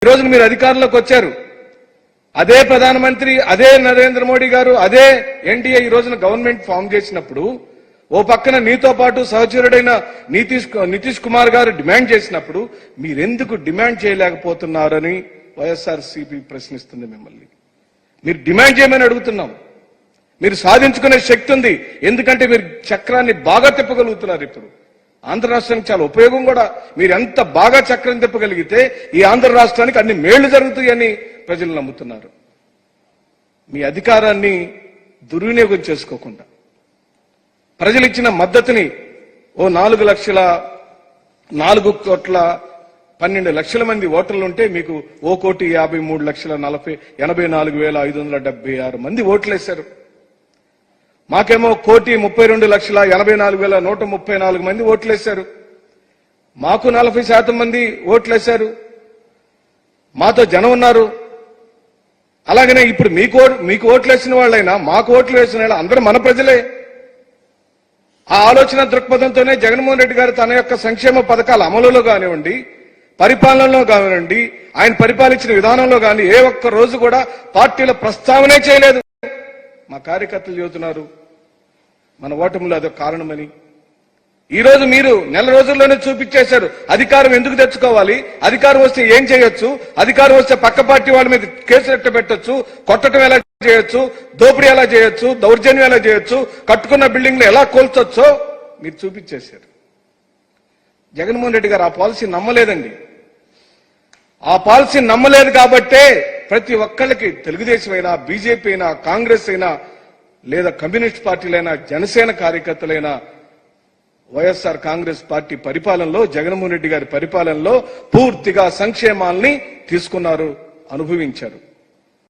ఈ రోజు మీరు అధికారంలోకి వచ్చారు. అదే ప్రధానమంత్రి, అదే నరేంద్ర మోడీ గారు, అదే ఎన్డీఏ ఈ రోజున గవర్నమెంట్ ఫామ్ చేసినప్పుడు ఓ పక్కన నీతో పాటు సహచరుడైన నితీష్ కుమార్ గారు డిమాండ్ చేసినప్పుడు మీరెందుకు డిమాండ్ చేయలేకపోతున్నారని వైఎస్ఆర్సీపీ ప్రశ్నిస్తుంది మిమ్మల్ని. మీరు డిమాండ్ చేయమని అడుగుతున్నాం. మీరు సాధించుకునే శక్తి ఉంది. ఎందుకంటే మీరు చక్రాన్ని బాగా తిప్పగలుగుతున్నారు. ఇప్పుడు ఆంధ్ర రాష్ట్రానికి చాలా ఉపయోగం కూడా. మీరు ఎంత బాగా చక్రం తిప్పగలిగితే ఈ ఆంధ్ర రాష్ట్రానికి అన్ని మేళ్లు జరుగుతాయని ప్రజలు నమ్ముతున్నారు. మీ అధికారాన్ని దుర్వినియోగం చేసుకోకుండా ప్రజలు ఇచ్చిన మద్దతుని ఓ 4,12,12 మంది ఓటర్లు ఉంటే మీకు 1,53,84,576 మంది ఓట్లేశారు. మాకేమో 1,32,84,134 మంది ఓట్లేశారు. మాకు 40% మంది ఓట్లేశారు. మాతో జనం ఉన్నారు. అలాగనే ఇప్పుడు మీకు ఓట్లేసిన వాళ్ళైనా మాకు ఓట్లు వేసిన వాళ్ళు అందరూ మన ప్రజలే. ఆ ఆలోచన దృక్పథంతోనే జగన్మోహన్ రెడ్డి గారు తన యొక్క సంక్షేమ పథకాల అమలులో కానివ్వండి, పరిపాలనలో కానివ్వండి, ఆయన పరిపాలించిన విధానంలో కానీ ఏ ఒక్క రోజు కూడా పార్టీల ప్రస్తావనే చేయలేదు. మా కార్యకర్తలు చెబుతున్నారు మన ఓటమిలో అదొక కారణమని. ఈ రోజు మీరు నెల రోజుల్లోనే చూపించేశారు అధికారం ఎందుకు తెచ్చుకోవాలి, అధికారం వస్తే ఏం చేయొచ్చు, అధికారం వస్తే పక్క పార్టీ వాళ్ళ మీద కేసులు ఎట్ట పెట్టొచ్చు, కొట్టడం ఎలా చేయొచ్చు, దోపిడీ ఎలా చేయొచ్చు, దౌర్జన్యం ఎలా చేయొచ్చు, కట్టుకున్న బిల్డింగ్లు ఎలా కూల్చొచ్చో మీరు చూపించేశారు. జగన్మోహన్ రెడ్డి గారు ఆ పాలసీ నమ్మలేదండి. ఆ పాలసీ నమ్మలేదు కాబట్టే ప్రతి ఒక్కళ్ళకి తెలుగుదేశం అయినా, బీజేపీ అయినా, కాంగ్రెస్ అయినా, లేదా కమ్యూనిస్ట్ పార్టీలైనా, జనసేన కార్యకర్తలైనా వైఎస్ఆర్ కాంగ్రెస్ పార్టీ పరిపాలనలో, జగన్మోహన్ రెడ్డి గారి పరిపాలనలో పూర్తిగా సంక్షేమాల్ని తీసుకున్నారు, అనుభవించారు.